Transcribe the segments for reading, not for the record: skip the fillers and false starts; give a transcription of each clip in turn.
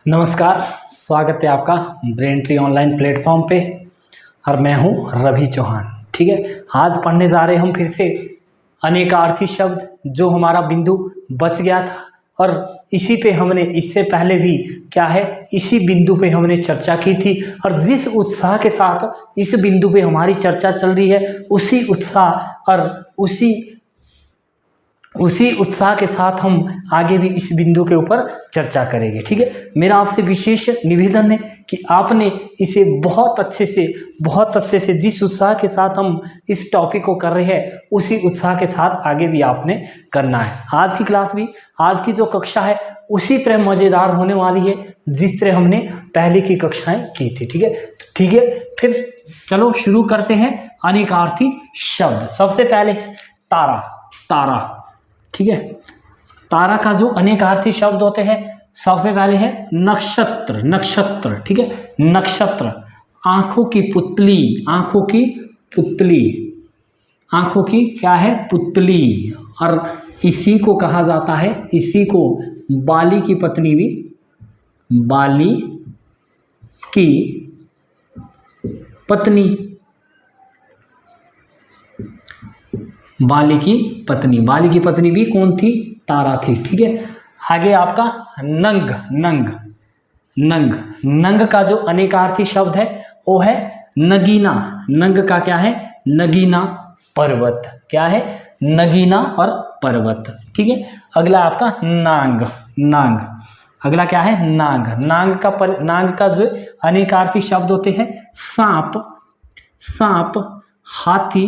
नमस्कार, स्वागत है आपका ब्रेन ट्री ऑनलाइन प्लेटफॉर्म पे। और मैं हूँ रवि चौहान। ठीक है, आज पढ़ने जा रहे हम फिर से अनेकार्थी शब्द, जो हमारा बिंदु बच गया था। और इसी पे हमने इससे पहले भी इसी बिंदु पे हमने चर्चा की थी। और जिस उत्साह के साथ इस बिंदु पे हमारी चर्चा चल रही है, उसी उत्साह और उसी उत्साह के साथ हम आगे भी इस बिंदु के ऊपर चर्चा करेंगे। ठीक है, मेरा आपसे विशेष निवेदन है कि आपने इसे बहुत अच्छे से जिस उत्साह के साथ हम इस टॉपिक को कर रहे हैं, उसी उत्साह के साथ आगे भी आपने करना है। आज की क्लास भी, आज की जो कक्षा है, उसी तरह मज़ेदार होने वाली है जिस तरह हमने पहले की कक्षाएं की थी। ठीक है, फिर चलो शुरू करते हैं। अनेकार्थी शब्द, सबसे पहले है तारा। ठीक है, तारा का जो अनेकार्थी शब्द होते हैं, सबसे पहले है नक्षत्र। ठीक है, नक्षत्र, आंखों की क्या है, पुतली। और इसी को कहा जाता है, इसी को बाली की पत्नी भी, बाली की पत्नी भी कौन थी, तारा थी। ठीक है, आगे आपका नंग का जो अनेकार्थी शब्द है वो है नगीना। नंग का क्या है, नगीना पर्वत। क्या है, नगीना और पर्वत। ठीक है, अगला आपका नांग। अगला क्या है, नांग का जो अनेकार्थी शब्द होते हैं, सांप, हाथी,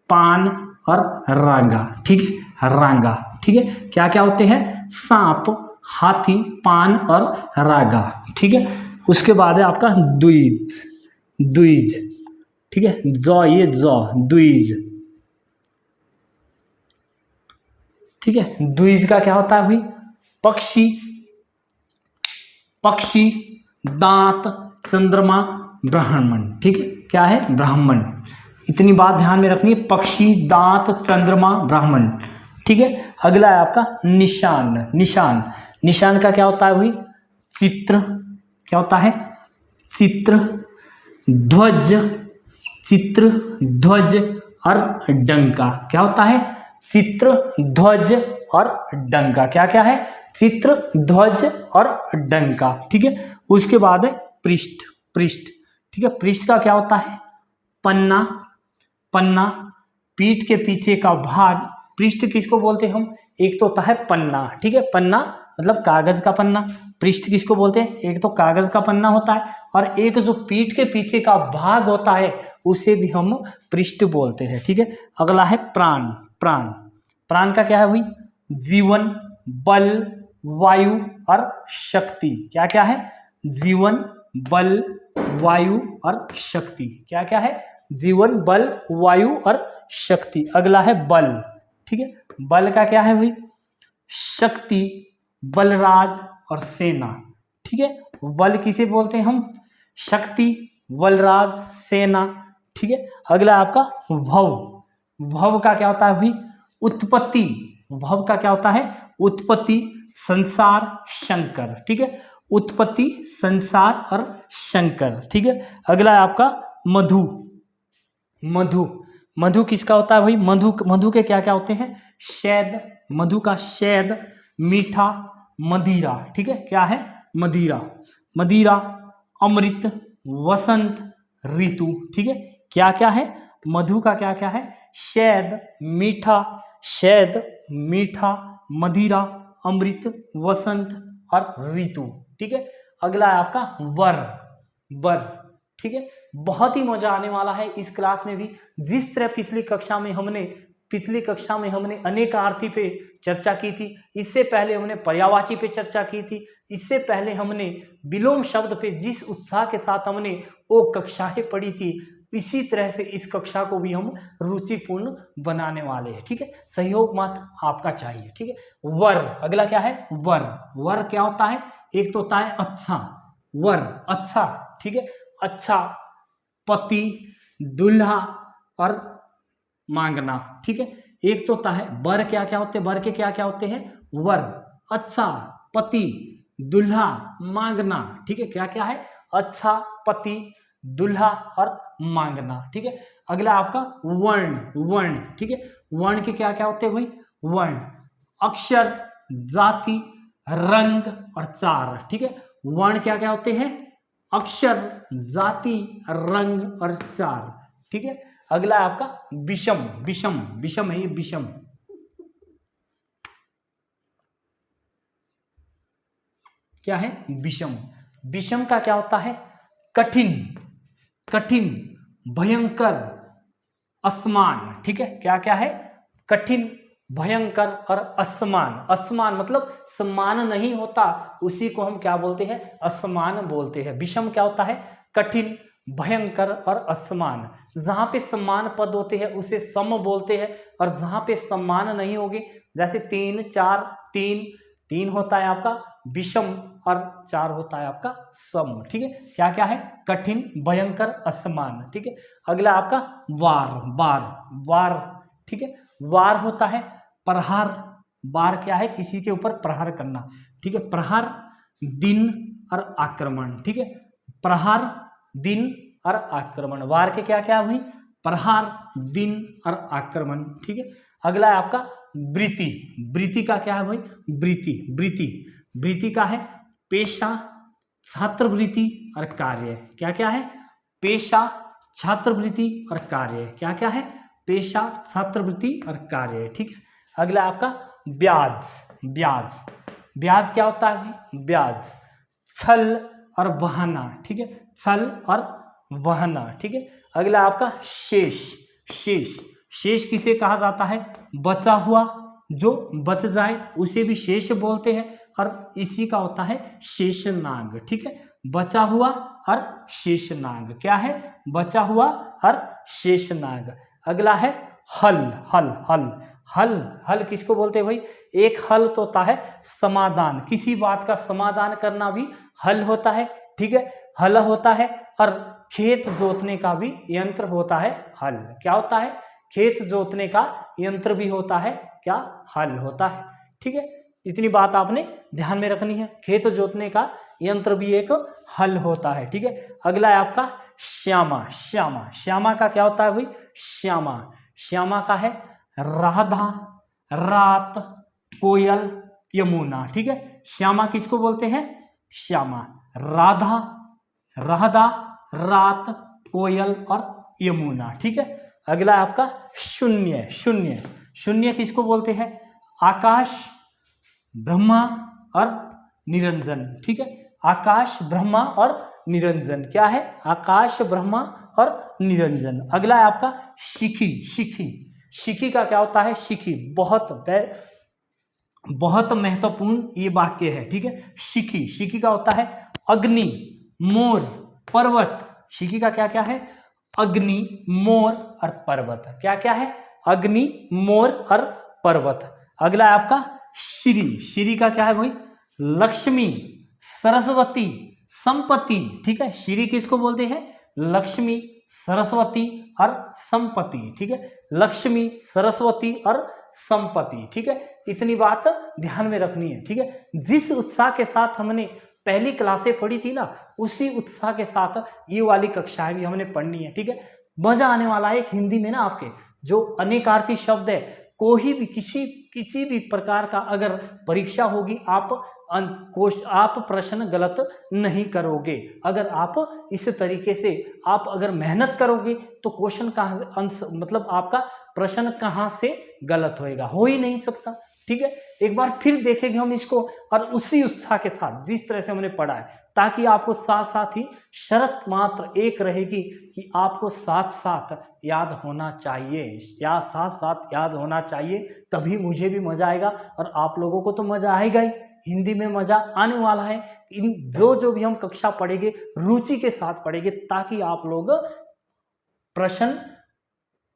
पान और रांगा। ठीक है, रांगा। ठीक है, क्या क्या होते हैं, सांप, हाथी, पान और रागा। ठीक है, उसके बाद है आपका द्विज। ठीक है, द्विज। ठीक है, द्विज का क्या होता है भाई, पक्षी, दांत, चंद्रमा, ब्राह्मण। ठीक है, क्या है, ब्राह्मण। इतनी बात ध्यान में रखनी है, पक्षी, दांत, चंद्रमा, ब्राह्मण। ठीक है, अगला है आपका निशान का क्या होता है भाई, चित्र। क्या होता है, चित्र, ध्वज और डंका। क्या होता है, चित्र, ध्वज और डंका। क्या क्या है, चित्र, ध्वज और डंका। ठीक है, उसके बाद है पृष्ठ। ठीक है, पृष्ठ का क्या होता है, पन्ना, पीठ के पीछे का भाग। पृष्ठ किसको बोलते हैं हम, एक तो होता है पन्ना। ठीक है, पन्ना मतलब कागज का पन्ना। पृष्ठ किसको बोलते हैं, एक तो कागज का पन्ना होता है, और एक जो पीठ के पीछे का भाग होता है, उसे भी हम पृष्ठ बोलते हैं। ठीक है, अगला है प्राण का क्या है भाई, जीवन, बल, वायु और शक्ति। क्या क्या है, जीवन, बल, वायु और शक्ति। क्या क्या है, जीवन, बल, वायु और शक्ति। अगला है बल। ठीक है, बल का क्या है भाई, शक्ति, बलराज और सेना। ठीक है, बल किसे बोलते हैं हम, शक्ति, बलराज, सेना। ठीक है, अगला आपका भव का क्या होता है भाई, उत्पत्ति। भव का क्या होता है, उत्पत्ति, संसार, शंकर। ठीक है, उत्पत्ति, संसार और शंकर। ठीक है, अगला है आपका मधु किसका होता है भाई, मधु के क्या क्या होते हैं, शैद। मधु का शैद, मीठा, मदिरा। ठीक है, क्या है, मदिरा, अमृत, वसंत, ऋतु। ठीक है, क्या क्या है, मधु का क्या क्या है, शैद, मीठा, मदिरा, अमृत, वसंत और ऋतु। ठीक है, अगला है आपका वर। ठीक है, बहुत ही मजा आने वाला है इस क्लास में भी। जिस तरह पिछली कक्षा में हमने अनेकार्थी पे चर्चा की थी, इससे पहले हमने पर्यायवाची पे चर्चा की थी, इससे पहले हमने विलोम शब्द पे जिस उत्साह के साथ हमने वो कक्षाएं पढ़ी थी, इसी तरह से इस कक्षा को भी हम रुचिपूर्ण बनाने वाले हैं। ठीक है, सहयोग मात्र आपका चाहिए। ठीक है, वर, अगला क्या है, वर क्या होता है, एक तो होता है अच्छा, वर अच्छा। ठीक है, अच्छा, पति, दूल्हा और मांगना। ठीक है, एक तो होता है वर, क्या क्या होते हैं, वर के क्या क्या होते हैं, वर, अच्छा, पति, दूल्हा, मांगना, ठीक है। क्या क्या है? अच्छा, पति, दूल्हा और मांगना, ठीक है। अगला आपका वर्ण, वर्ण, ठीक है। वर्ण के क्या क्या होते हैं भाई? वर्ण, अक्षर, जाति, रंग और चार, ठीक है। वर्ण क्या क्या होते हैं? अक्षर, जाति, रंग और चार, ठीक है। अगला है आपका विषम, विषम, विषम है ये, विषम, क्या है? विषम। विषम का क्या होता है? कठिन, कठिन, भयंकर, असमान, ठीक है। क्या क्या है? कठिन, भयंकर और असमान। असमान मतलब समान नहीं होता, उसी को हम क्या बोलते हैं? असमान बोलते हैं। विषम क्या होता है? कठिन, भयंकर और असमान। जहां पे समान पद होते हैं उसे सम बोलते हैं, और जहां पे समान नहीं होंगे, जैसे 3, 4, 3, 3 होता है आपका विषम और 4 होता है आपका सम, ठीक है। क्या क्या है? कठिन, भयंकर, असमान, ठीक है। अगला आपका वार, वार, वार, ठीक है। वार होता है प्रहार, वार क्या है? किसी के ऊपर प्रहार करना, ठीक है। प्रहार, दिन और आक्रमण, ठीक है। प्रहार, दिन और आक्रमण। वार के क्या क्या हुई? प्रहार, दिन और आक्रमण, ठीक है। अगला है आपका वृत्ति। वृत्ति का क्या है भाई? वृत्ति, वृत्ति, वृत्ति का है पेशा, छात्रवृत्ति और कार्य। क्या क्या है? पेशा, छात्रवृत्ति और कार्य। क्या क्या है? पेशा, छात्रवृत्ति और कार्य, ठीक है। अगला आपका ब्याज, ब्याज, ब्याज क्या होता है भाई? ब्याज, छल और बहाना, ठीक है। छल और बहाना, ठीक है। अगला आपका शेष, शेष, शेष किसे कहा जाता है? बचा हुआ, जो बच जाए उसे भी शेष बोलते हैं, और इसी का होता है शेषनाग, ठीक है। बचा हुआ और शेषनाग, क्या है? बचा हुआ और शेषनाग। अगला है हल, हल, हल, हल, हल किसको बोलते हैं भाई? एक हल तो होता है समाधान, किसी बात का समाधान करना भी हल होता है, ठीक है। हल होता है, और खेत जोतने का भी यंत्र होता है हल। क्या होता है? खेत जोतने का यंत्र भी होता है क्या? हल होता है, ठीक है। इतनी बात आपने ध्यान में रखनी है। खेत जोतने का यंत्र भी एक हल होता है, ठीक है। अगला है आपका श्यामा, श्यामा, श्यामा का क्या होता है भाई? श्यामा, श्यामा का है राधा, रात, कोयल, यमुना, ठीक है। श्यामा किसको बोलते हैं? श्यामा, राधा, राधा, रात, कोयल और यमुना, ठीक है। अगला आपका शून्य, शून्य, शून्य किसको बोलते हैं? आकाश, ब्रह्मा और निरंजन, ठीक है। आकाश, ब्रह्मा और निरंजन, क्या है? आकाश, ब्रह्मा और निरंजन। अगला है आपका शिखी, शिखी, शिखी का क्या होता है? शिखी बहुत महत्वपूर्ण ये वाक्य है, ठीक है। शिखी, शिखी का होता है अग्नि, मोर, पर्वत। शिखी का क्या क्या है? अग्नि, मोर और पर्वत। क्या क्या है? अग्नि, मोर और पर्वत। अगला है आपका श्री, श्री का क्या है भाई? लक्ष्मी, सरस्वती, संपत्ति, ठीक है। श्री किसको बोलते हैं? लक्ष्मी, सरस्वती और संपत्ति, ठीक है। लक्ष्मी, सरस्वती और संपत्ति, ठीक है। इतनी बात ध्यान में रखनी है, ठीक है। जिस उत्साह के साथ हमने पहली क्लासें पढ़ी थी ना, उसी उत्साह के साथ ये वाली कक्षाएं भी हमने पढ़नी है, ठीक है। मजा आने वाला है हिंदी में ना। आपके जो अनेकार्थी शब्द है, कोई भी किसी भी प्रकार का अगर परीक्षा होगी, आप प्रश्न गलत नहीं करोगे। अगर आप इस तरीके से आप अगर मेहनत करोगे तो क्वेश्चन कहाँ से मतलब आपका प्रश्न कहाँ से गलत होएगा? हो ही नहीं सकता, ठीक है। एक बार फिर देखेंगे हम इसको, और उसी उत्साह के साथ जिस तरह से हमने पढ़ा है, ताकि आपको साथ साथ ही शर्त मात्र एक रहेगी कि आपको साथ साथ याद होना चाहिए, या साथ साथ याद होना चाहिए, तभी मुझे भी मजा आएगा और आप लोगों को तो मजा आएगा ही। हिंदी में मजा आने वाला है। इन जो भी हम कक्षा पढ़ेंगे रुचि के साथ पढ़ेंगे, ताकि आप लोग प्रश्न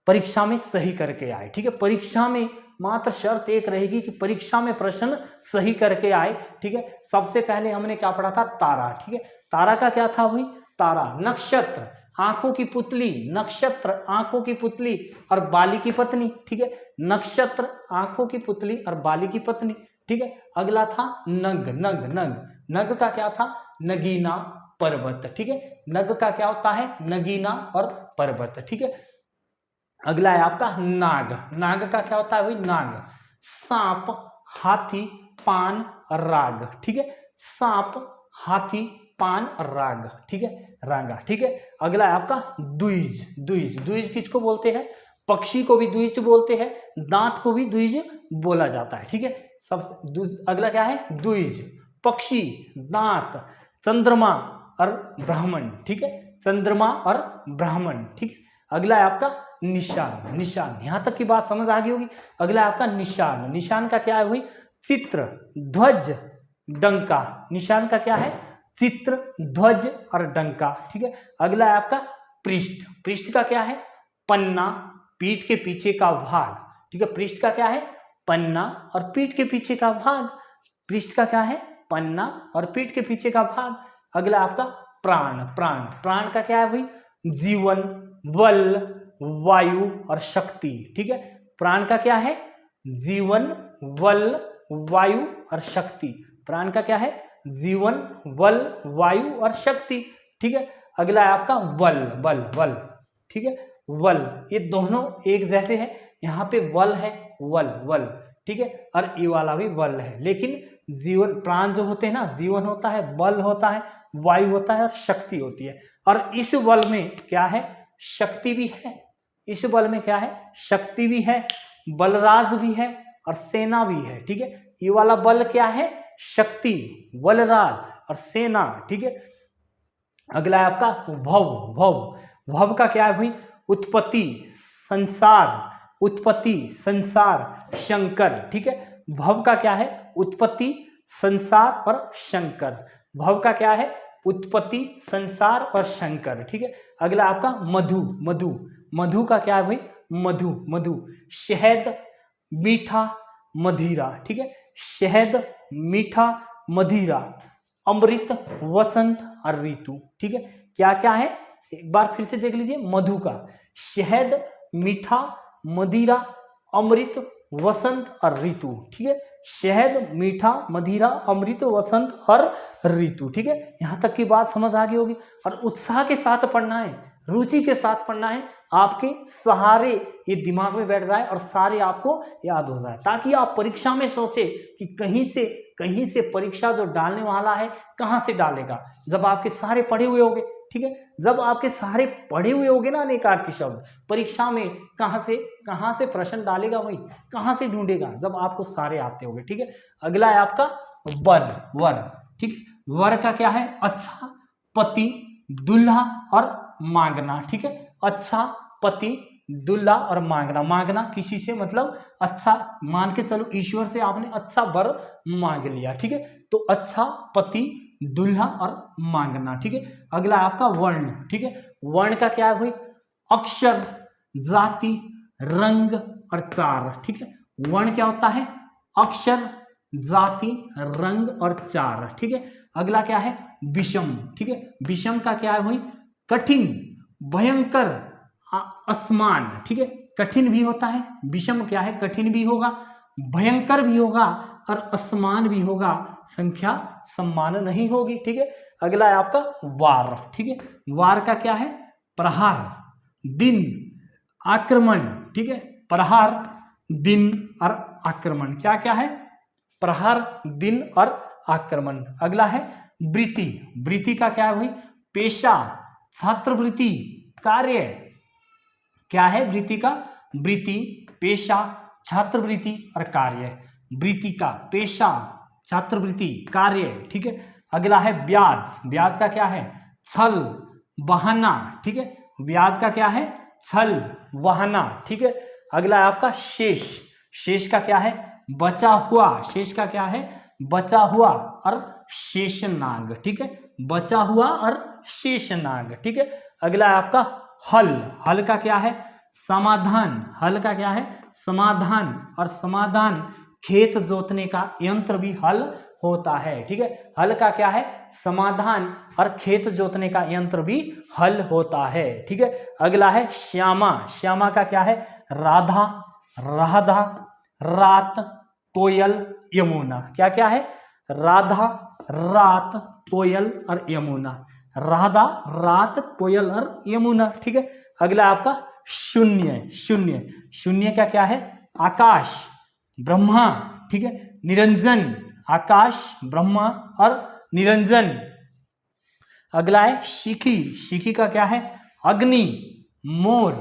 परीक्षा में सही करके आए, ठीक है। परीक्षा में मात्र शर्त एक रहेगी कि परीक्षा में प्रश्न सही करके आए, ठीक है। सबसे पहले हमने क्या पढ़ा था? तारा, ठीक है। तारा का क्या था भाई? तारा, नक्षत्र, आंखों की पुतली, नक्षत्र, आंखों की पुतली और बाली की पत्नी, ठीक है। नक्षत्र, आंखों की पुतली और बाली की पत्नी, ठीक है। अगला था नग, नग, नग, नग का क्या था, नगीना पर्वत, ठीक है। नग का क्या होता है, नगीना और पर्वत, ठीक है। अगला है आपका नाग। नाग का क्या होता है भाई, नाग। सांप, हाथी, पान, राग, ठीक है। सांप, हाथी, पान, राग, ठीक है, रांगा, ठीक है। अगला है आपका द्विज। द्विज, द्विज किसको बोलते हैं, पक्षी को भी द्विज बोलते हैं, दांत को भी द्विज बोला जाता है, ठीक है। सब अगला क्या है, द्विज, पक्षी, दांत, चंद्रमा और ब्राह्मण, ठीक है, चंद्रमा और ब्राह्मण, ठीक है। अगला है आपका निशान। निशान, यहां तक की बात समझ आ गई होगी। अगला है आपका निशान। निशान का क्या है भाई, चित्र, ध्वज, डंका। निशान का क्या है, चित्र, ध्वज और डंका, ठीक है। अगला है आपका पृष्ठ। पृष्ठ का क्या है, पन्ना, पीठ के पीछे का भाग, ठीक है। पृष्ठ का क्या है, पन्ना और पीठ के पीछे का भाग। पृष्ठ का क्या है, पन्ना और पीठ के पीछे का भाग। अगला आपका प्राण। प्राण, प्राण का क्या है भाई, जीवन, बल, वायु और शक्ति, ठीक है। प्राण का क्या है, जीवन, बल, वायु और शक्ति। प्राण का क्या है, जीवन, बल, वायु और शक्ति, ठीक है। अगला है आपका बल। बल, बल, ठीक है, बल। ये दोनों एक जैसे हैं, यहाँ पे बल है, वल, वल, ठीक है, और ये वाला भी बल है। लेकिन जीवन, प्राण जो होते हैं ना, जीवन होता है, बल होता है, वायु होता है और शक्ति होती है। और इस बल में क्या है, शक्ति भी है। इस बल में क्या है, शक्ति भी है, बलराज भी है और सेना भी है, ठीक है। ये वाला बल क्या है, शक्ति, बलराज और सेना, ठीक है। अगला है आपका भव। भव, भव का क्या है भाई, उत्पत्ति, संसार, उत्पत्ति, संसार, शंकर, ठीक है। भव का क्या है, उत्पत्ति, संसार और शंकर। भव का क्या है, उत्पत्ति, संसार और शंकर, ठीक है। अगला आपका मधु। मधु, मधु का क्या है भाई, मधु, मधु, शहद, मीठा, मदिरा, ठीक है। शहद, मीठा, मदिरा, अमृत, वसंत और ऋतु, ठीक है। क्या क्या है, एक बार फिर से देख लीजिए। मधु का शहद, मीठा, मदिरा, अमृत, वसंत और ऋतु, ठीक है। शहद, मीठा, मदिरा, अमृत, वसंत और ऋतु, ठीक है। यहां तक की बात समझ आ गई होगी। और उत्साह के साथ पढ़ना है, रुचि के साथ पढ़ना है, आपके सहारे ये दिमाग में बैठ जाए और सारे आपको याद हो जाए, ताकि आप परीक्षा में सोचे कि कहीं से परीक्षा जो डालने वाला है कहाँ से डालेगा। जब आपके सारे पढ़े हुए होंगे, ठीक है, जब आपके सारे पढ़े हुए होंगे ना अनेकार्थी शब्द, परीक्षा में कहाँ से प्रश्न डालेगा, वही कहाँ से ढूंढेगा, जब आपको सारे आते होंगे, ठीक है। अगला है आपका वर। वर, ठीक है। वर का क्या है, अच्छा, पति, दुल्हा और मांगना, ठीक है। अच्छा, पति, दुल्हा और मांगना। मांगना किसी से मतलब अच्छा, मान के चलो ईश्वर से आपने अच्छा वर मांग लिया, ठीक है। तो अच्छा, पति, दुल्हा और मांगना, ठीक है। अगला आपका वर्ण, ठीक है। वर्ण का क्या है भाई, अक्षर, जाति, रंग और चार, ठीक है। वर्ण क्या होता है, अक्षर, जाति, रंग और चार, ठीक है। अगला क्या है, विषम, ठीक है। विषम का क्या है भाई, कठिन, भयंकर, असमान, ठीक है। कठिन भी होता है, विषम क्या है, कठिन भी होगा, भयंकर भी होगा और असमान भी होगा, संख्या सम्मान नहीं होगी, ठीक है। अगला है आपका वार, ठीक है। वार का क्या है, प्रहार, दिन, आक्रमण, ठीक है। प्रहार, दिन और आक्रमण, क्या क्या है, प्रहार, दिन और आक्रमण। अगला है वृत्ति। वृत्ति का क्या है भाई, पेशा, छात्रवृत्ति, कार्य, क्या है वृत्ति का, वृत्ति, पेशा, छात्रवृत्ति और कार्य। वृत्ति का पेशा, छात्रवृत्ति, कार्य, ठीक है। अगला है ब्याज। ब्याज का क्या है, छल, बहाना, ठीक है। ब्याज का क्या है, छल, बहाना, ठीक है। अगला है आपका शेष। शेष का क्या है, बचा हुआ। शेष का क्या है, बचा हुआ और शेषनाग, ठीक है। बचा हुआ और शेषनाग, ठीक है। अगला है आपका हल। हल का क्या है, समाधान। हल का क्या है, समाधान, और समाधान खेत जोतने का यंत्र भी हल होता है, ठीक है। हल का क्या है, समाधान, और खेत जोतने का यंत्र भी हल होता है, ठीक है। अगला है श्यामा। श्यामा का क्या है, राधा, राधा, रात, कोयल, यमुना, क्या क्या है, राधा, रात, कोयल और यमुना। राधा, रात, कोयल और यमुना। ठीक है, अगला आपका शून्य। शून्य, शून्य का क्या है? आकाश, ब्रह्मा। ठीक है, निरंजन, आकाश, ब्रह्मा और निरंजन। अगला है शिखी। शिखी का क्या है? अग्नि, मोर,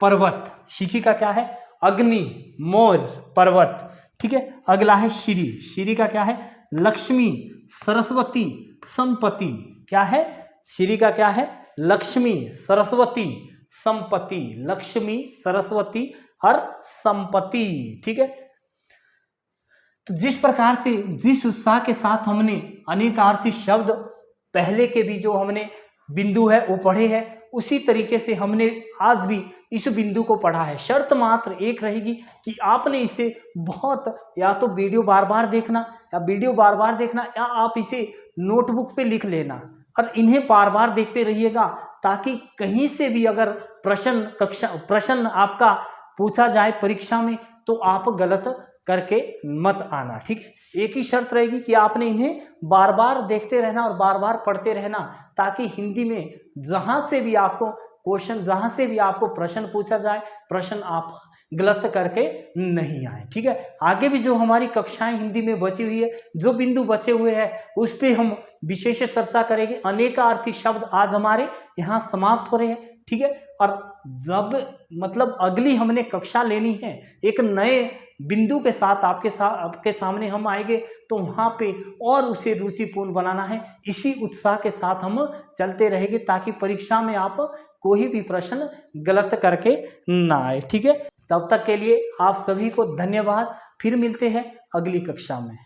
पर्वत। शिखी का क्या है? अग्नि, मोर, पर्वत। ठीक है, अगला है श्री। श्री का क्या है? लक्ष्मी, सरस्वती, संपत्ति। क्या है? श्री का क्या है? लक्ष्मी, सरस्वती, संपत्ति। लक्ष्मी, सरस्वती और संपत्ति। ठीक है, तो जिस प्रकार से, जिस उत्साह के साथ हमने अनेकार्थी शब्द पहले के भी जो हमने बिंदु है वो पढ़े हैं, उसी तरीके से हमने आज भी इस बिंदु को पढ़ा है। शर्त मात्र एक रहेगी कि आपने इसे बहुत, या तो वीडियो बार बार देखना, या आप इसे नोटबुक पे लिख लेना और इन्हें बार बार देखते रहिएगा, ताकि कहीं से भी अगर प्रश्न आपका पूछा जाए परीक्षा में तो आप गलत करके मत आना। ठीक है, एक ही शर्त रहेगी कि आपने इन्हें बार बार देखते रहना और बार बार पढ़ते रहना, ताकि हिंदी में जहां से भी आपको क्वेश्चन, जहां से भी आपको प्रश्न पूछा जाए, प्रश्न आप गलत करके नहीं आए। ठीक है, आगे भी जो हमारी कक्षाएं हिंदी में बची हुई है, जो बिंदु बचे हुए हैं, उस पे हम विशेष चर्चा करेंगे। अनेकार्थी शब्द आज हमारे यहाँ समाप्त हो रहे हैं। ठीक है, और जब मतलब अगली हमने कक्षा लेनी है, एक नए बिंदु के साथ आपके सामने हम आएंगे, तो वहाँ पे और उसे रुचिपूर्ण बनाना है। इसी उत्साह के साथ हम चलते रहेंगे, ताकि परीक्षा में आप कोई भी प्रश्न गलत करके ना आए। ठीक है, तब तक के लिए आप सभी को धन्यवाद। फिर मिलते हैं अगली कक्षा में।